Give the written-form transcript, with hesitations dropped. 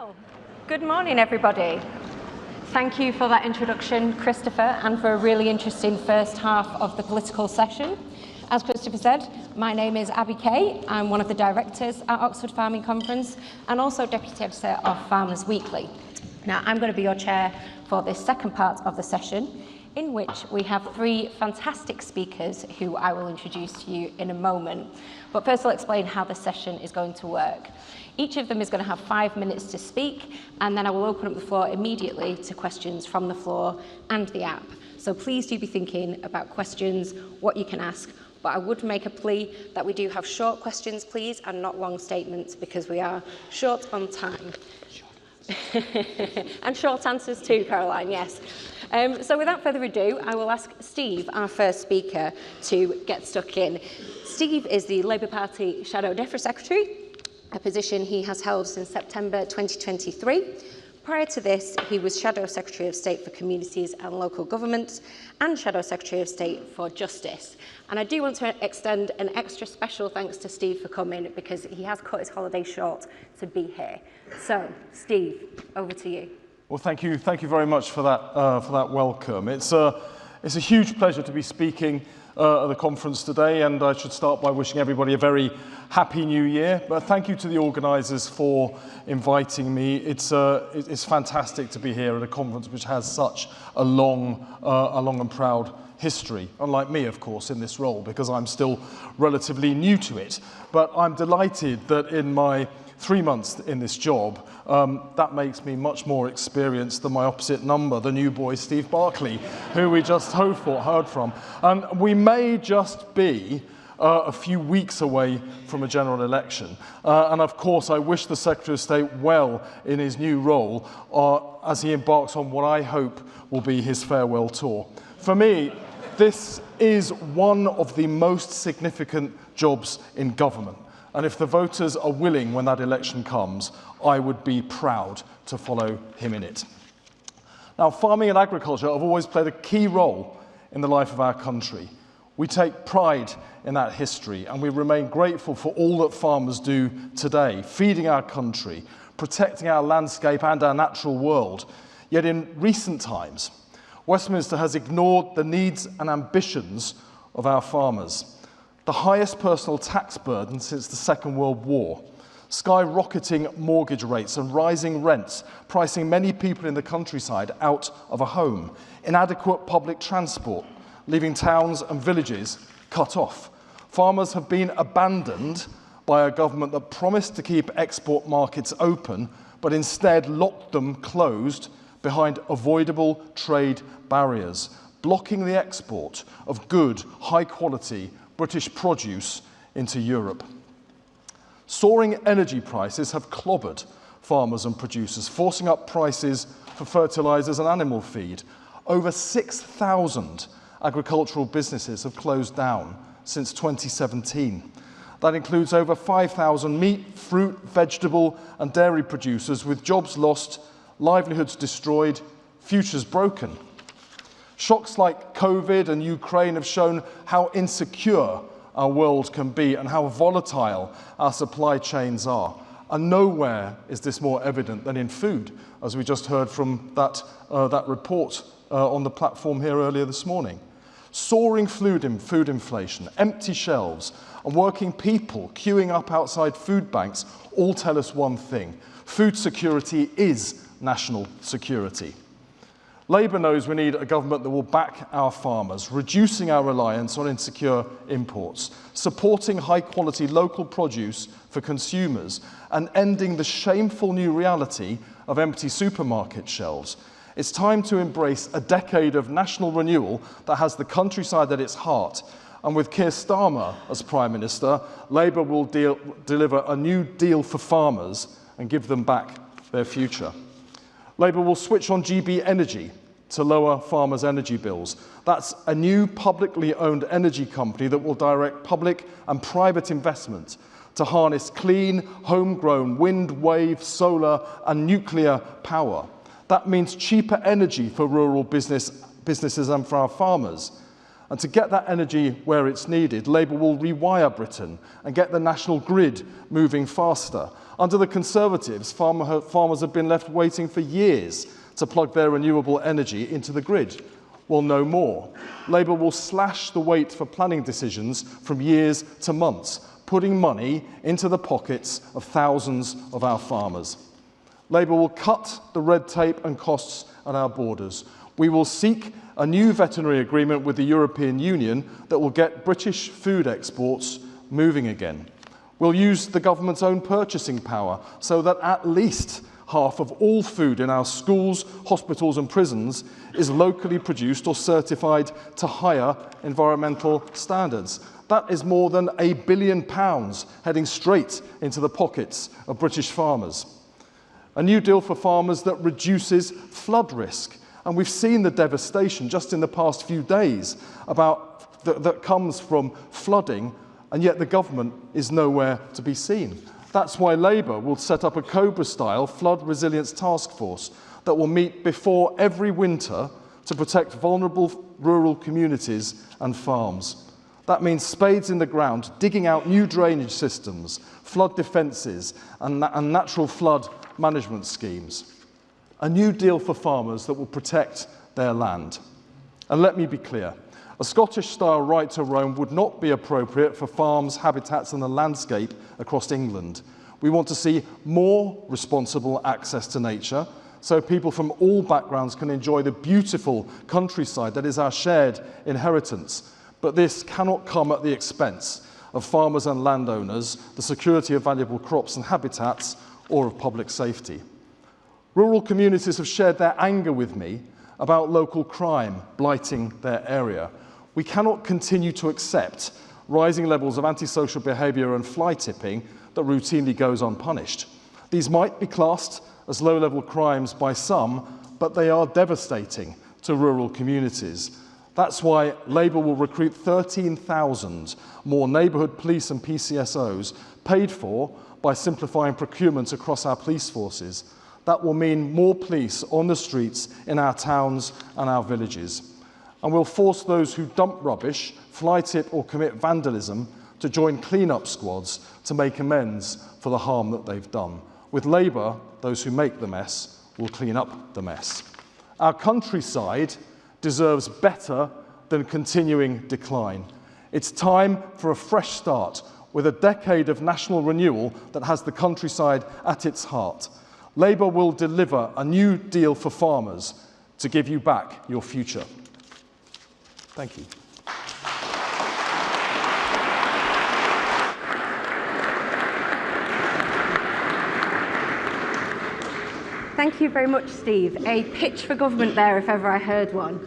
Well, good morning, everybody. Thank you for that introduction, Christopher, and for a really interesting first half of the political session. As Christopher said, my name is Abby Kay. I'm one of the directors at Oxford Farming Conference and also deputy editor of Farmers Weekly. Now, I'm going to be your chair for this second part of the session, in which we have three fantastic speakers who I will introduce to you in a moment. But first I'll explain how the session is going to work. Each of them is going to have 5 minutes to speak, and then I will open up the floor immediately to questions from the floor and the app. So please do be thinking about questions, what you can ask, but I would make a plea that we do have short questions, please, and not long statements, because we are short on time. And short answers too, Caroline, yes. So without further ado, I will ask Steve, our first speaker, to get stuck in. Steve is the Labour Party Shadow DEFRA Secretary, a position he has held since September 2023. Prior to this, he was Shadow Secretary of State for Communities and Local Government and Shadow Secretary of State for Justice. And I do want to extend an extra special thanks to Steve for coming, because he has cut his holiday short to be here. So, Steve, over to you. Well, thank you very much for that welcome. It's a huge pleasure to be speaking at the conference today, and I should start by wishing everybody a very happy new year. But thank you to the organisers for inviting me. It's fantastic to be here at a conference which has such a long and proud history, unlike me, of course, in this role, because I'm still relatively new to it. But I'm delighted that in my 3 months in this job, that makes me much more experienced than my opposite number, the new boy Steve Barclay, who we just heard from. And we may just be a few weeks away from a general election. And of course, I wish the Secretary of State well in his new role as he embarks on what I hope will be his farewell tour. For me, this is one of the most significant jobs in government. And if the voters are willing when that election comes, I would be proud to follow him in it. Now, farming and agriculture have always played a key role in the life of our country. We take pride in that history, and we remain grateful for all that farmers do today, feeding our country, protecting our landscape and our natural world. Yet in recent times, Westminster has ignored the needs and ambitions of our farmers. The highest personal tax burden since the Second World War, skyrocketing mortgage rates and rising rents, pricing many people in the countryside out of a home, inadequate public transport, leaving towns and villages cut off. Farmers have been abandoned by a government that promised to keep export markets open, but instead locked them closed behind avoidable trade barriers, blocking the export of good, high-quality British produce into Europe. Soaring energy prices have clobbered farmers and producers, forcing up prices for fertilisers and animal feed. Over 6,000 agricultural businesses have closed down since 2017. That includes over 5,000 meat, fruit, vegetable and dairy producers, with jobs lost, livelihoods destroyed, futures broken. Shocks like COVID and Ukraine have shown how insecure our world can be and how volatile our supply chains are. And nowhere is this more evident than in food, as we just heard from that report on the platform here earlier this morning. Soaring food inflation, empty shelves, and working people queuing up outside food banks all tell us one thing: food security is national security. Labour knows we need a government that will back our farmers, reducing our reliance on insecure imports, supporting high-quality local produce for consumers, and ending the shameful new reality of empty supermarket shelves. It's time to embrace a decade of national renewal that has the countryside at its heart. And with Keir Starmer as Prime Minister, Labour will deliver a new deal for farmers and give them back their future. Labour will switch on GB Energy to lower farmers' energy bills. That's a new publicly owned energy company that will direct public and private investment to harness clean, homegrown wind, wave, solar and nuclear power. That means cheaper energy for rural businesses and for our farmers. And to get that energy where it's needed, Labour will rewire Britain and get the national grid moving faster. Under the Conservatives, farmers have been left waiting for years to plug their renewable energy into the grid. Well, no more. Labour will slash the wait for planning decisions from years to months, putting money into the pockets of thousands of our farmers. Labour will cut the red tape and costs at our borders. We will seek a new veterinary agreement with the European Union that will get British food exports moving again. We'll use the government's own purchasing power so that at least half of all food in our schools, hospitals and prisons is locally produced or certified to higher environmental standards. That is more than £1 billion heading straight into the pockets of British farmers. A new deal for farmers that reduces flood risk. And we've seen the devastation just in the past few days that comes from flooding, and yet the government is nowhere to be seen. That's why Labour will set up a Cobra-style flood resilience task force that will meet before every winter to protect vulnerable rural communities and farms. That means spades in the ground, digging out new drainage systems, flood defences and natural flood management schemes. A new deal for farmers that will protect their land. And let me be clear, a Scottish-style right to roam would not be appropriate for farms, habitats and the landscape across England. We want to see more responsible access to nature so people from all backgrounds can enjoy the beautiful countryside that is our shared inheritance. But this cannot come at the expense of farmers and landowners, the security of valuable crops and habitats, or of public safety. Rural communities have shared their anger with me about local crime blighting their area. We cannot continue to accept rising levels of antisocial behaviour and fly tipping that routinely goes unpunished. These might be classed as low-level crimes by some, but they are devastating to rural communities. That's why Labour will recruit 13,000 more neighbourhood police and PCSOs paid for by simplifying procurement across our police forces. That will mean more police on the streets in our towns and our villages. And we'll force those who dump rubbish, fly tip or commit vandalism to join clean-up squads to make amends for the harm that they've done. With Labour, those who make the mess will clean up the mess. Our countryside deserves better than continuing decline. It's time for a fresh start with a decade of national renewal that has the countryside at its heart. Labour will deliver a new deal for farmers to give you back your future. Thank you. Thank you very much, Steve. A pitch for government there, if ever I heard one.